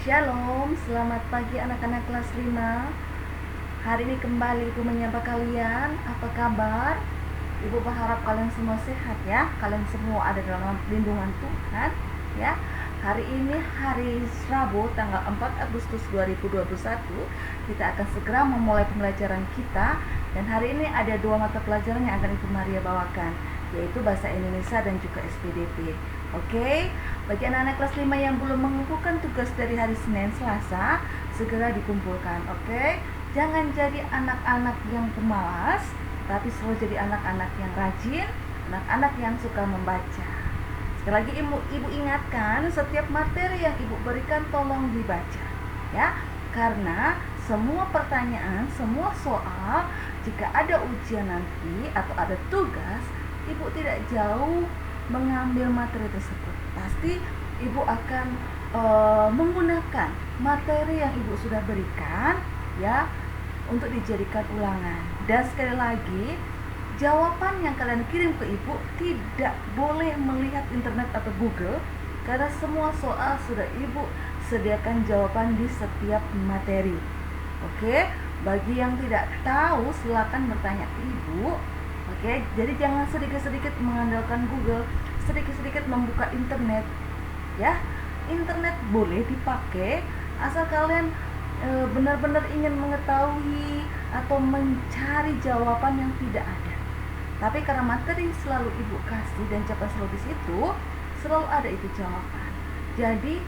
Shalom, selamat pagi anak-anak kelas 5. Hari ini kembali Ibu menyapa kalian. Apa kabar? Ibu berharap kalian semua sehat ya. Kalian semua ada dalam lindungan Tuhan ya. Hari ini hari Rabu tanggal 4 Agustus 2021. Kita akan segera memulai pembelajaran kita. Dan hari ini ada 2 mata pelajaran yang akan Ibu Maria bawakan, yaitu Bahasa Indonesia dan juga SPDP. Oke, bagi anak-anak kelas 5 yang belum mengumpulkan tugas dari hari Senin, Selasa, segera dikumpulkan. Oke, jangan jadi anak-anak yang pemalas, tapi selalu jadi anak-anak yang rajin, anak-anak yang suka membaca. Sekali lagi ibu ingatkan, setiap materi yang ibu berikan tolong dibaca ya, karena semua pertanyaan, semua soal, jika ada ujian nanti atau ada tugas, ibu tidak jauh mengambil materi tersebut. Pasti ibu akan menggunakan materi yang ibu sudah berikan ya, untuk dijadikan ulangan. Dan sekali lagi, jawaban yang kalian kirim ke ibu tidak boleh melihat internet atau Google, karena semua soal sudah ibu sediakan jawaban di setiap materi. Oke, bagi yang tidak tahu silakan bertanya ke ibu. Oke, jadi jangan sedikit-sedikit mengandalkan Google, sedikit-sedikit membuka internet ya. Internet boleh dipakai asal kalian benar-benar ingin mengetahui atau mencari jawaban yang tidak ada. Tapi karena materi selalu ibu kasih dan jawaban selalu di situ, selalu ada itu jawaban. Jadi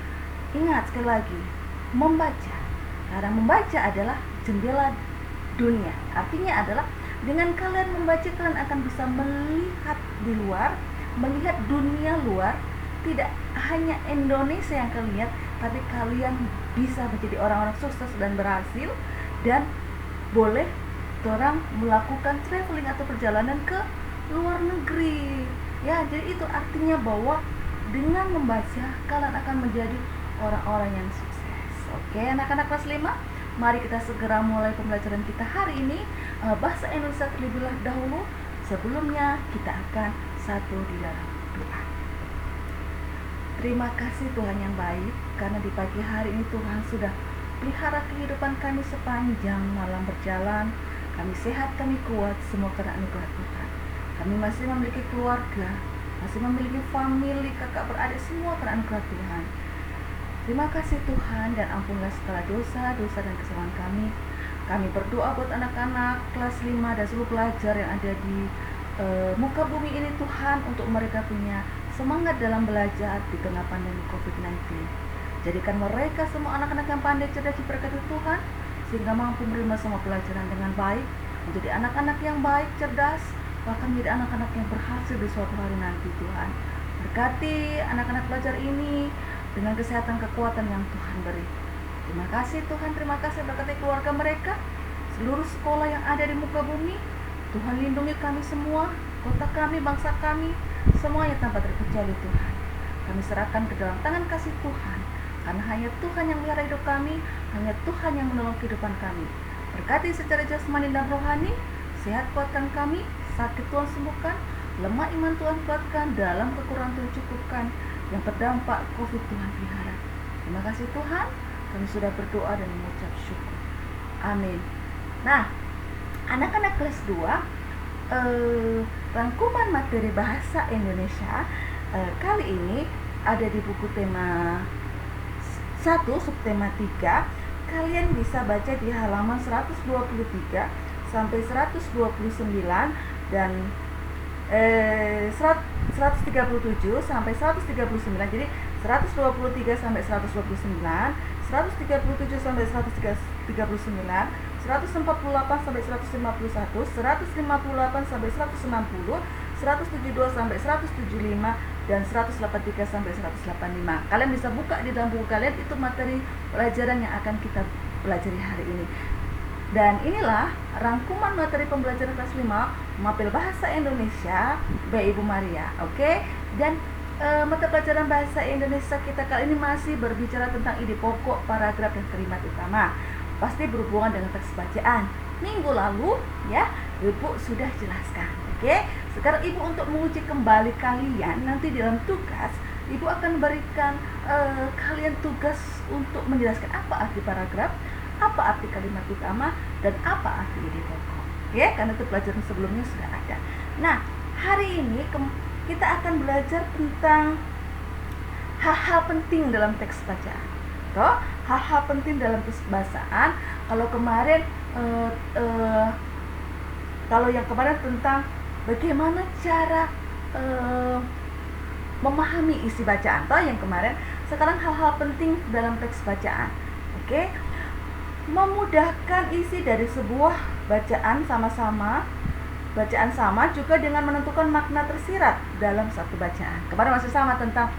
ingat sekali lagi, membaca. Karena membaca adalah jendela dunia. Artinya adalah dengan kalian membaca, kalian akan bisa melihat di luar, melihat dunia luar. Tidak hanya Indonesia yang kalian lihat, tapi kalian bisa menjadi orang-orang sukses dan berhasil, dan boleh orang melakukan traveling atau perjalanan ke luar negeri ya. Jadi itu artinya bahwa dengan membaca kalian akan menjadi orang-orang yang sukses. Oke, anak-anak kelas 5, mari kita segera mulai pembelajaran kita hari ini. Bahasa Indonesia terlebih dahulu. Sebelumnya kita akan satu di dalam doa. Terima kasih Tuhan yang baik, karena di pagi hari ini Tuhan sudah pelihara kehidupan kami sepanjang malam berjalan. Kami sehat, kami kuat, semua karena anugerah Tuhan. Kami masih memiliki keluarga, masih memiliki famili, kakak beradik, semua karena anugerah Tuhan. Terima kasih Tuhan, dan ampunlah segala dosa dan kesalahan kami. Kami berdoa buat anak-anak kelas 5 dan seluruh pelajar yang ada di muka bumi ini Tuhan, untuk mereka punya semangat dalam belajar di tengah pandemi COVID-19. Jadikan mereka semua anak-anak yang pandai, cerdas, diberkati Tuhan, sehingga mampu menerima semua pelajaran dengan baik, menjadi anak-anak yang baik, cerdas, bahkan menjadi anak-anak yang berhasil di suatu hari nanti Tuhan. Berkati anak-anak pelajar ini dengan kesehatan, kekuatan yang Tuhan beri. Terima kasih Tuhan, terima kasih berkati keluarga mereka, seluruh sekolah yang ada di muka bumi. Tuhan lindungi kami semua, kota kami, bangsa kami, semuanya tanpa terkecuali Tuhan. Kami serahkan ke dalam tangan kasih Tuhan, karena hanya Tuhan yang melihara hidup kami, hanya Tuhan yang menolong kehidupan kami. Berkati secara jasmani dan rohani, sehat kuatkan kami, sakit Tuhan sembuhkan, lemah iman Tuhan kuatkan, dalam kekurangan Tuhan cukupkan, yang terdampak COVID Tuhan pelihara. Terima kasih Tuhan, kami sudah berdoa dan mengucap syukur. Amin. Nah, anak-anak kelas 2, rangkuman materi bahasa Indonesia kali ini ada di buku tema 1, subtema 3. Kalian bisa baca di halaman 123 sampai 129 dan 137 sampai 139. Jadi 123 sampai 129, 137 sampai 139, 148 sampai 151, 158 sampai 160, 172 sampai 175, dan 183 sampai 185. Kalian bisa buka di dalam buku kalian, itu materi pelajaran yang akan kita pelajari hari ini. Dan inilah rangkuman materi pembelajaran kelas 5 Mapel Bahasa Indonesia by Ibu Maria. Oke? Dan mata pelajaran bahasa Indonesia kita kali ini masih berbicara tentang ide pokok, paragraf, dan kalimat utama. Pasti berhubungan dengan teks bacaan. Minggu lalu ya, Ibu sudah jelaskan. Oke? Sekarang Ibu untuk menguji kembali kalian nanti dalam tugas, Ibu akan berikan kalian tugas untuk menjelaskan apa arti paragraf, apa arti kalimat utama, dan apa arti ide pokok. Ya, karena itu pelajaran sebelumnya sudah ada. Nah, hari ini kita akan belajar tentang hal-hal penting dalam teks bacaan. Toh, hal-hal penting dalam teks bahasaan. Kalau kemarin kalau yang kemarin tentang bagaimana cara memahami isi bacaan, toh yang kemarin. Sekarang hal-hal penting dalam teks bacaan. Oke. Memudahkan isi dari sebuah bacaan sama juga dengan menentukan makna tersirat dalam satu bacaan. Kemarin masih sama tentang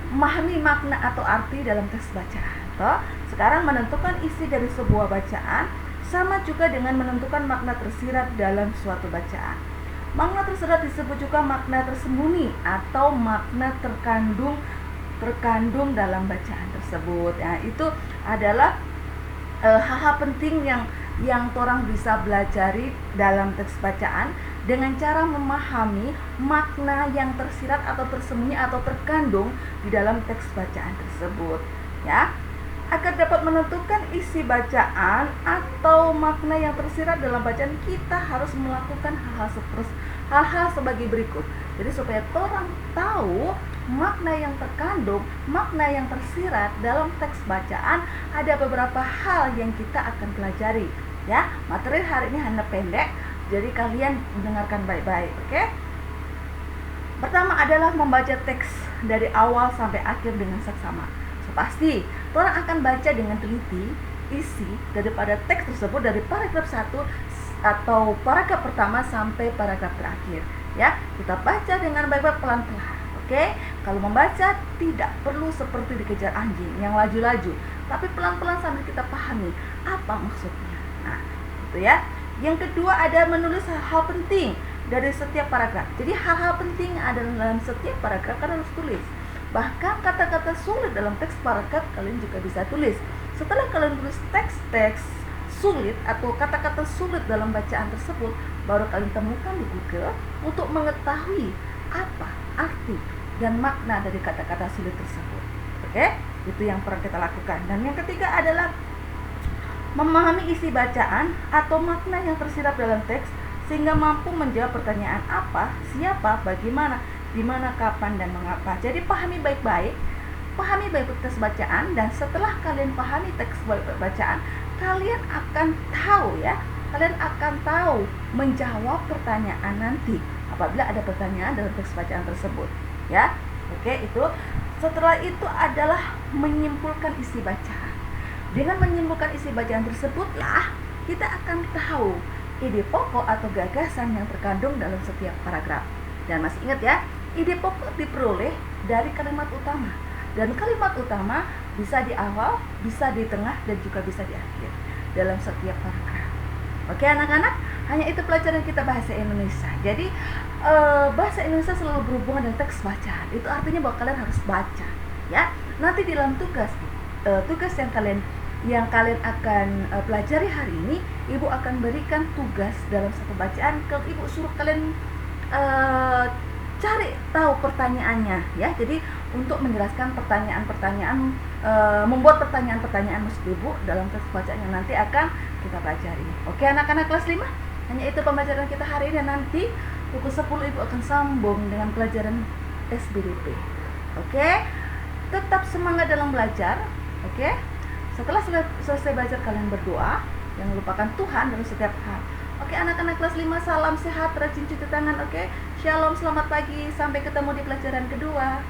memahami makna atau arti dalam teks bacaan. Toh, sekarang menentukan isi dari sebuah bacaan sama juga dengan menentukan makna tersirat dalam suatu bacaan. Makna tersirat disebut juga makna tersembunyi atau makna terkandung dalam bacaan tersebut. Nah, itu adalah hal-hal penting yang orang bisa belajari dalam teks bacaan dengan cara memahami makna yang tersirat atau tersembunyi atau terkandung di dalam teks bacaan tersebut, ya. Agar dapat menentukan isi bacaan atau makna yang tersirat dalam bacaan, kita harus melakukan hal-hal sebagai berikut. Jadi supaya orang tahu makna yang terkandung, makna yang tersirat dalam teks bacaan, ada beberapa hal yang kita akan pelajari, ya. Materi hari ini hanya pendek, jadi kalian mendengarkan baik-baik, oke? Pertama adalah membaca teks dari awal sampai akhir dengan seksama. So, pasti orang akan baca dengan teliti isi daripada teks tersebut dari paragraf 1 atau paragraf pertama sampai paragraf terakhir, ya. Kita baca dengan baik-baik, pelan-pelan. Oke, kalau membaca tidak perlu seperti dikejar anjing yang laju-laju, tapi pelan-pelan sambil kita pahami apa maksudnya. Nah, itu ya. Yang kedua ada menulis hal-hal penting dari setiap paragraf. Jadi hal-hal penting ada dalam setiap paragraf kalian harus tulis. Bahkan kata-kata sulit dalam teks paragraf kalian juga bisa tulis. Setelah kalian tulis teks-teks sulit atau kata-kata sulit dalam bacaan tersebut, baru kalian temukan di Google untuk mengetahui apa arti dan makna dari kata-kata sulit tersebut. Oke, itu yang perlu kita lakukan. Dan yang ketiga adalah memahami isi bacaan atau makna yang tersirat dalam teks sehingga mampu menjawab pertanyaan apa, siapa, bagaimana, di mana, kapan, dan mengapa. Jadi pahami baik-baik teks bacaan, dan setelah kalian pahami teks bacaan, kalian akan tahu, ya. Kalian akan tahu menjawab pertanyaan nanti apabila ada pertanyaan dalam teks bacaan tersebut, ya. Oke, itu. Setelah itu adalah menyimpulkan isi bacaan. Dengan menyimpulkan isi bacaan tersebutlah kita akan tahu ide pokok atau gagasan yang terkandung dalam setiap paragraf. Dan masih ingat, ya, ide pokok diperoleh dari kalimat utama. Dan kalimat utama bisa di awal, bisa di tengah, dan juga bisa di akhir dalam setiap paragraf. Oke anak-anak, hanya itu pelajaran kita bahasa Indonesia. Jadi bahasa Indonesia selalu berhubungan dengan teks bacaan. Itu artinya bahwa kalian harus baca, ya. Nanti di dalam tugas yang kalian akan pelajari hari ini, ibu akan berikan tugas dalam satu bacaan. Kalau ibu suruh kalian cari tahu pertanyaannya, ya. Jadi untuk menjelaskan pertanyaan-pertanyaan, membuat pertanyaan-pertanyaan maksud ibu dalam teks bacaan yang nanti akan kita pelajari. Oke anak-anak kelas 5, hanya itu pembelajaran kita hari ini. Nanti pukul 10 ibu akan sambung dengan pelajaran SBDP. Oke, tetap semangat dalam belajar. Oke, setelah selesai belajar kalian berdoa, jangan lupakan Tuhan dalam setiap hal. Oke anak-anak kelas 5, salam sehat, rajin cuci tangan. Oke, shalom, selamat pagi, sampai ketemu di pelajaran kedua.